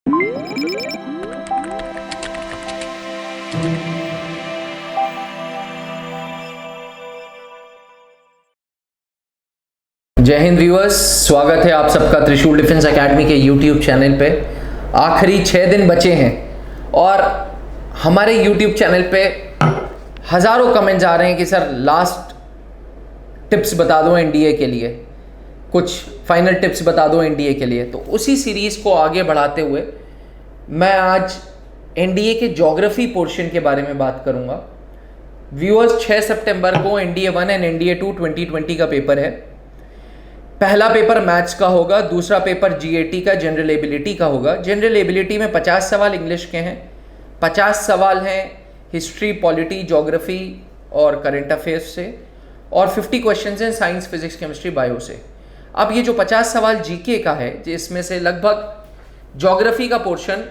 जय हिंद व्यूअर्स, स्वागत है आप सबका त्रिशूल डिफेंस एकेडमी के यूट्यूब चैनल पे। आखिरी 6 दिन बचे हैं और हमारे यूट्यूब चैनल पे हज़ारों कमेंट्स आ रहे हैं कि सर लास्ट टिप्स बता दो एनडीए के लिए, कुछ फाइनल टिप्स बता दो एनडीए के लिए। तो उसी सीरीज़ को आगे बढ़ाते हुए मैं आज एनडीए के ज्योग्राफी पोर्शन के बारे में बात करूँगा। व्यूअर्स, 6 सितंबर को एनडीए 1 एंड एनडीए 2 2020 का पेपर है। पहला पेपर मैथ्स का होगा, दूसरा पेपर जीएटी का जनरल एबिलिटी का होगा। जनरल एबिलिटी में 50 सवाल इंग्लिश के हैं, 50 सवाल हैं हिस्ट्री, पॉलिटी, ज्योग्राफी और करंट अफेयर्स से, और 50 क्वेश्चंस हैं साइंस, फिजिक्स, केमिस्ट्री, बायो से। अब ये जो 50 सवाल जीके का है, जिसमें से लगभग ज्योग्राफी का पोर्शन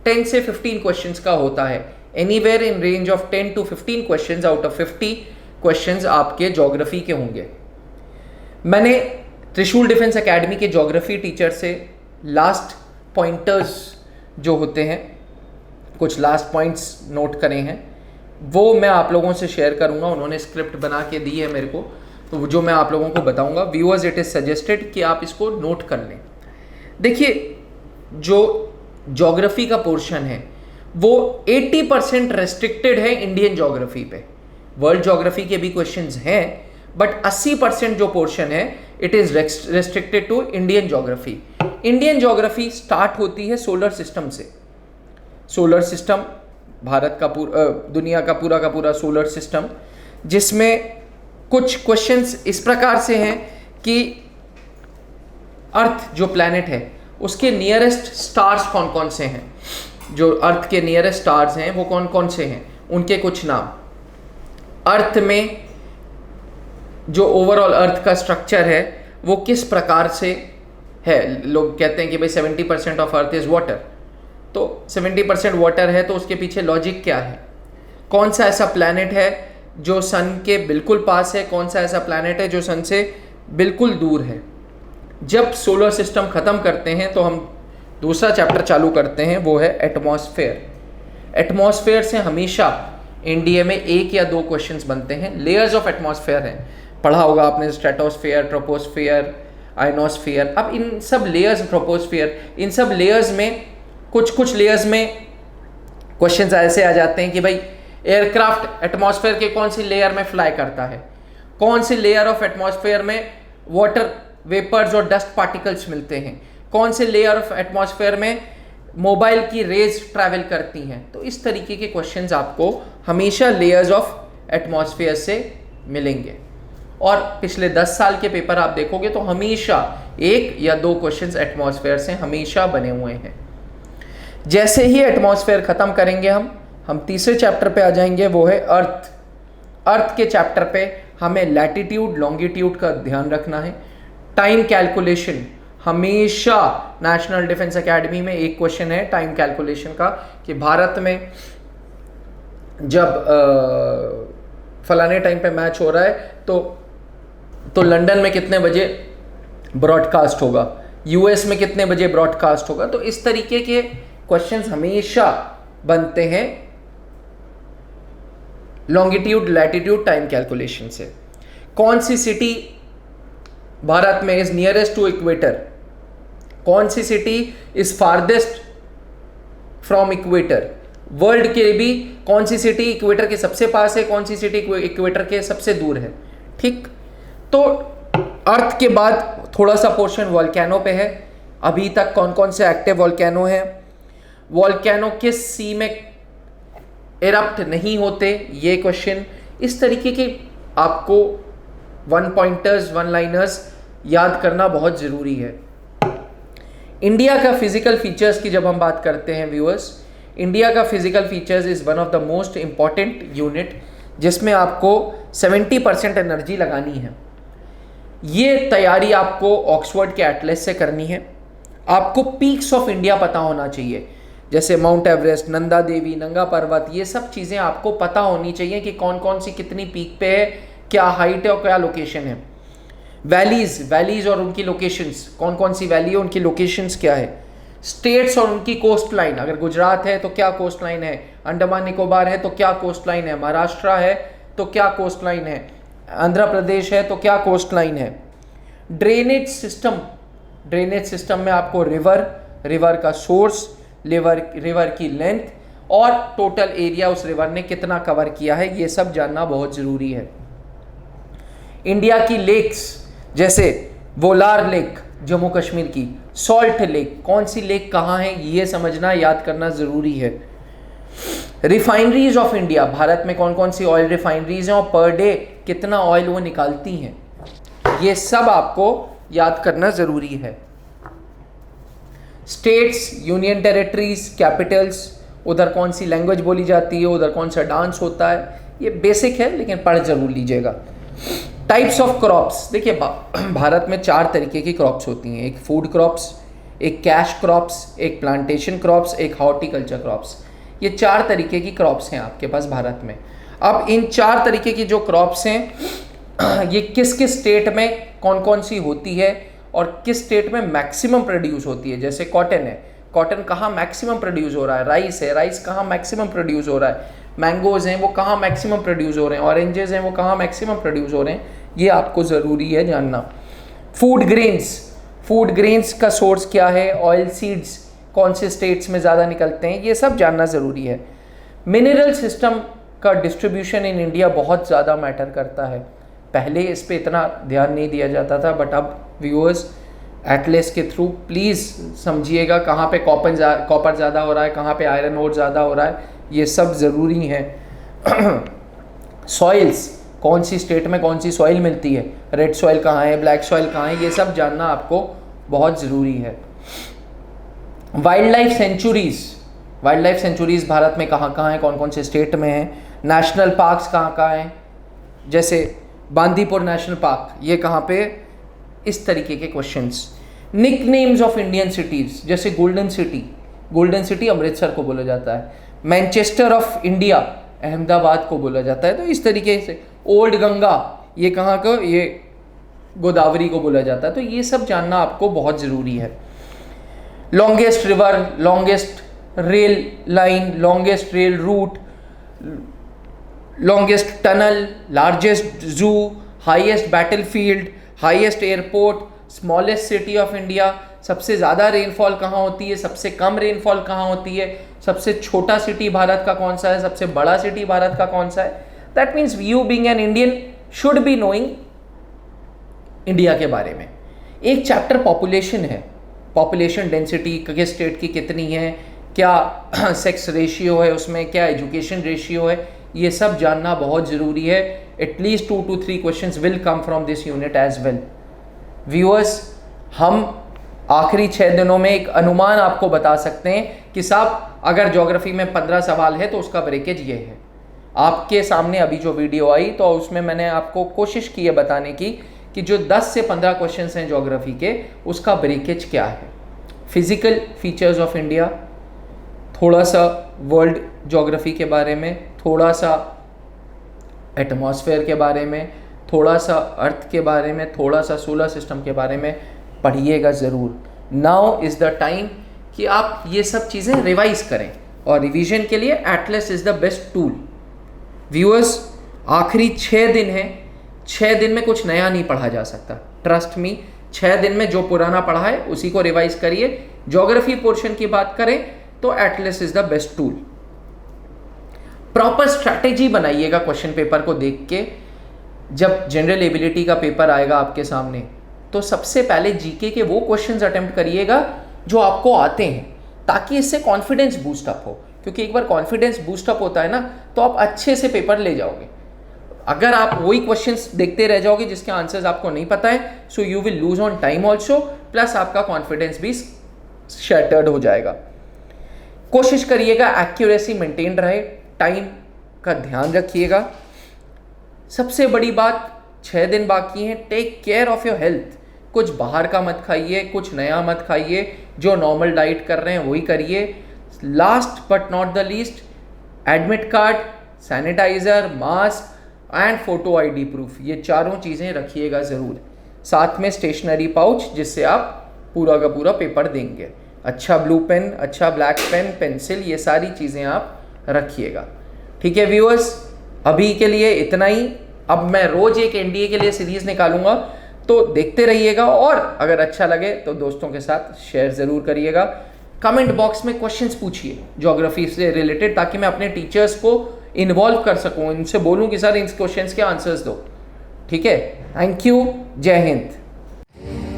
10 से 15 क्वेश्चंस का होता है। Anywhere in range of 10 to 15 questions out of 50 questions आपके ज्योग्राफी के होंगे। मैंने त्रिशूल डिफेंस एकेडमी के ज्योग्राफी टीचर से लास्ट पॉइंटर्स जो होते हैं, कुछ लास्ट पॉइंट्स नोट करे हैं, वो मैं आप लोगों से शेयर करूंगा। उन्होंने स्क्रिप्ट बना के दी है मेरे को, तो जो मैं आप लोगों को बताऊंगा। व्यूअर्स, इट इज़ सजेस्टेड कि आप इसको नोट कर लें। देखिए, जो ज्योग्राफी का पोर्शन है वो 80% रेस्ट्रिक्टेड है इंडियन ज्योग्राफी पे। वर्ल्ड ज्योग्राफी के भी क्वेश्चंस हैं, बट 80% जो पोर्शन है it is restricted to Indian geography. Indian geography start होती है सोलर सिस्टम से। सोलर सिस्टम भारत का दुनिया का पूरा सोलर सिस्टम, जिसमें कुछ क्वेश्चंस इस प्रकार से हैं कि अर्थ जो प्लैनेट है उसके नियरेस्ट स्टार्स कौन कौन से हैं, जो अर्थ के नियरेस्ट स्टार्स हैं वो कौन कौन से हैं, उनके कुछ नाम। अर्थ में जो ओवरऑल अर्थ का स्ट्रक्चर है वो किस प्रकार से है। लोग कहते हैं कि भाई 70% ऑफ अर्थ इज वाटर, तो 70% वाटर है तो उसके पीछे लॉजिक क्या है। कौन सा ऐसा प्लैनेट है जो सन के बिल्कुल पास है, कौन सा ऐसा प्लैनेट है जो सन से बिल्कुल दूर है। जब सोलर सिस्टम ख़त्म करते हैं तो हम दूसरा चैप्टर चालू करते हैं, वो है एटमॉस्फेयर। एटमॉस्फेयर से हमेशा एनडीए में 1 या 2 क्वेश्चंस बनते हैं। लेयर्स ऑफ एटमॉस्फेयर हैं, पढ़ा होगा आपने, स्ट्रेटोस्फेयर, ट्रोपोस्फेयर, आयनोस्फेयर। अब इन सब लेयर्स, ट्रोपोस्फेयर, इन सब लेयर्स में कुछ लेयर्स में क्वेश्चंस ऐसे आ जाते हैं कि भाई एयरक्राफ्ट एटमॉस्फेयर के कौन सी लेयर में फ्लाई करता है, कौन सी लेयर ऑफ एटमॉस्फेयर में वाटर वेपर्स और डस्ट पार्टिकल्स मिलते हैं, कौन से लेयर ऑफ एटमॉस्फेयर में मोबाइल की रेज ट्रैवल करती हैं। तो इस तरीके के क्वेश्चंस आपको हमेशा लेयर्स ऑफ एटमॉस्फेयर से मिलेंगे। और पिछले 10 साल के पेपर आप देखोगे तो हमेशा 1 या 2 क्वेश्चंस एटमॉस्फेयर से हमेशा बने हुए हैं। जैसे ही एटमॉस्फेयर खत्म करेंगे हम तीसरे चैप्टर पे आ जाएंगे, वो है अर्थ। अर्थ के चैप्टर पे हमें लैटिट्यूड, लॉन्गिट्यूड का ध्यान रखना है। टाइम कैलकुलेशन, हमेशा नेशनल डिफेंस एकेडमी में एक क्वेश्चन है टाइम कैलकुलेशन का कि भारत में जब फलाने टाइम पे मैच हो रहा है तो लंदन में कितने बजे ब्रॉडकास्ट होगा, यूएस में कितने बजे ब्रॉडकास्ट होगा। तो इस तरीके के क्वेश्चंस हमेशा बनते हैं लॉन्गिट्यूड, लैटिट्यूड, टाइम कैलकुलेशन से। कौन सी सिटी भारत में इज नियरेस्ट टू इक्वेटर, कौन सी city is farthest from equator. World के भी कौन सी सिटी इक्वेटर के सबसे पास है, कौन सी सिटी इक्वेटर के सबसे दूर है। ठीक, तो अर्थ के बाद थोड़ा सा पोर्शन वॉल्केनो पे है। अभी तक कौन कौन से एक्टिव वॉल्केनो हैं, वॉल्केनो किस सी में इरप्ट नहीं होते, ये क्वेश्चन। इस तरीके के आपको 1 पॉइंटर्स, 1 लाइनर्स याद करना बहुत ज़रूरी है। इंडिया का फिजिकल फीचर्स की जब हम बात करते हैं व्यूअर्स, इंडिया का physical features is one of the most important unit, जिसमें आपको 70% एनर्जी लगानी है। ये तैयारी आपको ऑक्सफोर्ड के एटलस से करनी है। आपको पीक्स ऑफ इंडिया पता होना चाहिए, जैसे माउंट एवरेस्ट, नंदा देवी, नंगा पर्वत, ये सब चीज़ें आपको पता होनी चाहिए कि कौन कौन सी कितनी पीक पे है, क्या हाइट है और क्या लोकेशन है। वैलीज और उनकी लोकेशंस, कौन कौन सी वैली है, उनकी लोकेशंस क्या है। स्टेट्स और उनकी कोस्ट लाइन, अगर गुजरात है तो क्या कोस्ट लाइन है, अंडमान निकोबार है तो क्या कोस्ट लाइन है, महाराष्ट्र है तो क्या कोस्ट लाइन है, आंध्र प्रदेश है तो क्या कोस्ट लाइन है। ड्रेनेज सिस्टम में आपको रिवर का सोर्स, रिवर की लेंथ और टोटल एरिया उस रिवर ने कितना कवर किया है, ये सब जानना बहुत ज़रूरी है। इंडिया की लेक्स, जैसे वोलार लेक जम्मू कश्मीर की, सॉल्ट लेक, कौन सी लेक कहाँ है, ये समझना, याद करना ज़रूरी है। रिफाइनरीज ऑफ इंडिया, भारत में कौन कौन सी ऑयल रिफाइनरीज हैं और पर डे कितना ऑयल वो निकालती हैं, ये सब आपको याद करना ज़रूरी है। स्टेट्स, यूनियन टेरिटरीज, कैपिटल्स, उधर कौन सी लैंग्वेज बोली जाती है, उधर कौन सा डांस होता है, ये बेसिक है लेकिन पढ़ जरूर लीजिएगा। टाइप्स ऑफ क्रॉप्स, देखिए भारत में 4 तरीके की क्रॉप्स होती हैं, एक फूड क्रॉप्स, एक कैश क्रॉप्स, एक प्लांटेशन क्रॉप्स, एक हॉर्टिकल्चर क्रॉप्स। ये 4 तरीके की क्रॉप्स हैं आपके पास भारत में। अब इन 4 तरीके की जो क्रॉप्स हैं ये किस किस स्टेट में कौन कौन सी होती है और किस स्टेट में मैक्सिमम प्रोड्यूस होती है। जैसे कॉटन है, कॉटन कहाँ मैक्सिमम प्रोड्यूस हो रहा है, राइस है, राइस कहाँ मैक्सिमम प्रोड्यूस हो रहा है, मैंगोज हैं वो कहाँ मैक्सिमम प्रोड्यूस हो रहे हैं, ऑरेंजेस हैं वो कहाँ मैक्सिमम प्रोड्यूस हो रहे हैं, ये आपको ज़रूरी है जानना। फूड ग्रेन्स का सोर्स क्या है, ऑयल सीड्स कौन से स्टेट्स में ज़्यादा निकलते हैं, ये सब जानना ज़रूरी है। मिनरल सिस्टम का डिस्ट्रीब्यूशन इन इंडिया बहुत ज़्यादा मैटर करता है। पहले इस पे इतना ध्यान नहीं दिया जाता था, बट अब व्यूअर्स एटलस के थ्रू प्लीज़ समझिएगा कहाँ पे कॉपर ज़्यादा हो रहा है, कहाँ पे आयरन ओर ज़्यादा हो रहा है, ये सब ज़रूरी है। सॉइल्स, कौन सी स्टेट में कौन सी सॉइल मिलती है, रेड सॉइल कहाँ है, ब्लैक सॉइल कहाँ है, ये सब जानना आपको बहुत ज़रूरी है। वाइल्ड लाइफ सेंचुरीज़ भारत में कहाँ कहाँ हैं, कौन कौन से स्टेट में हैं। नेशनल पार्क्स कहाँ कहाँ हैं, जैसे बांदीपुर नेशनल पार्क, ये कहाँ पे, इस तरीके के questions. Nickname of Indian cities, जैसे गोल्डन सिटी अमृतसर को बोला जाता है, मैनचेस्टर ऑफ इंडिया अहमदाबाद को बोला जाता है। तो इस तरीके से ओल्ड गंगा, ये कहाँ का, ये गोदावरी को बोला जाता है। तो ये सब जानना आपको बहुत ज़रूरी है। Longest river, longest rail line, longest rail route, longest tunnel, largest zoo, highest battlefield, highest airport, smallest city of India, सबसे ज़्यादा रेनफॉल कहाँ होती है, सबसे कम रेनफॉल कहाँ होती है, सबसे छोटा सिटी भारत का कौन सा है, सबसे बड़ा सिटी भारत का कौन सा है। That means you being an Indian should be knowing India के बारे में। एक चैप्टर पॉपुलेशन है, पॉपुलेशन डेंसिटी किस स्टेट की कितनी है, क्या सेक्स रेशियो है उसमें, क्या एजुकेशन रेशियो है, ये सब जानना बहुत ज़रूरी है। At least 2 to 3 questions will come from this unit as well. Viewers, हम आखिरी 6 दिनों में एक अनुमान आपको बता सकते हैं कि साहब अगर ज्योग्राफी में 15 सवाल है तो उसका ब्रेकेज ये है। आपके सामने अभी जो वीडियो आई तो उसमें मैंने आपको कोशिश की है बताने की कि जो 10 से 15 क्वेश्चंस हैं ज्योग्राफी के, उसका ब्रेकेज क्या है। फिजिकल फीचर्स ऑफ इंडिया, थोड़ा सा वर्ल्ड ज्योग्राफी के बारे में, थोड़ा सा एटमॉस्फेयर के बारे में, थोड़ा सा अर्थ के बारे में, थोड़ा सा सोलर सिस्टम के बारे में पढ़िएगा ज़रूर। नाउ इज़ द टाइम कि आप ये सब चीज़ें रिवाइज करें, और रिवीजन के लिए Atlas is the best tool. Viewers, आखिरी 6 दिन हैं, 6 दिन में कुछ नया नहीं पढ़ा जा सकता, ट्रस्ट मी। 6 दिन में जो पुराना पढ़ा है उसी को रिवाइज करिए। ज्योग्राफी पोर्शन की बात करें तो Atlas is the best tool. Proper strategy बनाइएगा क्वेश्चन पेपर को देख के। जब जनरल एबिलिटी का पेपर आएगा आपके सामने तो सबसे पहले जीके के वो क्वेश्चंस अटेम्प्ट करिएगा जो आपको आते हैं, ताकि इससे कॉन्फिडेंस बूस्ट अप हो। क्योंकि एक बार कॉन्फिडेंस बूस्ट अप होता है ना, तो आप अच्छे से पेपर ले जाओगे। अगर आप वही क्वेश्चंस देखते रह जाओगे जिसके आंसर्स आपको नहीं पता है, so you will lose on time also, plus आपका कॉन्फिडेंस भी शैटर्ड हो जाएगा। कोशिश करिएगा एक्यूरेसी मेंटेन रहे, टाइम का ध्यान रखिएगा। सबसे बड़ी बात, 6 दिन बाकी हैं, take care of your health. कुछ बाहर का मत खाइए, कुछ नया मत खाइए, जो नॉर्मल डाइट कर रहे हैं वही करिए। Last but not the least, admit card, sanitiser, mask and photo ID proof, ये चारों चीज़ें रखिएगा ज़रूर। साथ में स्टेशनरी पाउच, जिससे आप पूरा का पूरा पेपर देंगे। अच्छा ब्लू पेन, अच्छा ब्लैक पेन, पेंसिल, ये सारी चीज़ें आप रखिएगा। ठीक है व्यूअर्स, अभी के लिए इतना ही। अब मैं रोज एक एनडीए के लिए सीरीज निकालूंगा, तो देखते रहिएगा, और अगर अच्छा लगे तो दोस्तों के साथ शेयर ज़रूर करिएगा। कमेंट बॉक्स में क्वेश्चंस पूछिए ज्योग्राफी से रिलेटेड, ताकि मैं अपने टीचर्स को इन्वॉल्व कर सकूं, इनसे बोलूं कि सर इन क्वेश्चंस के आंसर्स दो। ठीक है, थैंक यू, जय हिंद।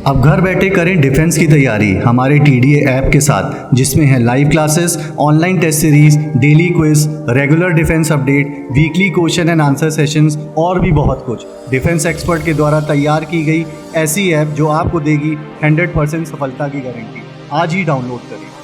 अब घर बैठे करें डिफेंस की तैयारी हमारे TDA ऐप के साथ, जिसमें है live classes, online test series, daily quiz, regular defence update, weekly question and answer sessions और भी बहुत कुछ। डिफेंस एक्सपर्ट के द्वारा तैयार की गई ऐसी ऐप जो आपको देगी 100% सफलता की गारंटी। आज ही डाउनलोड करें।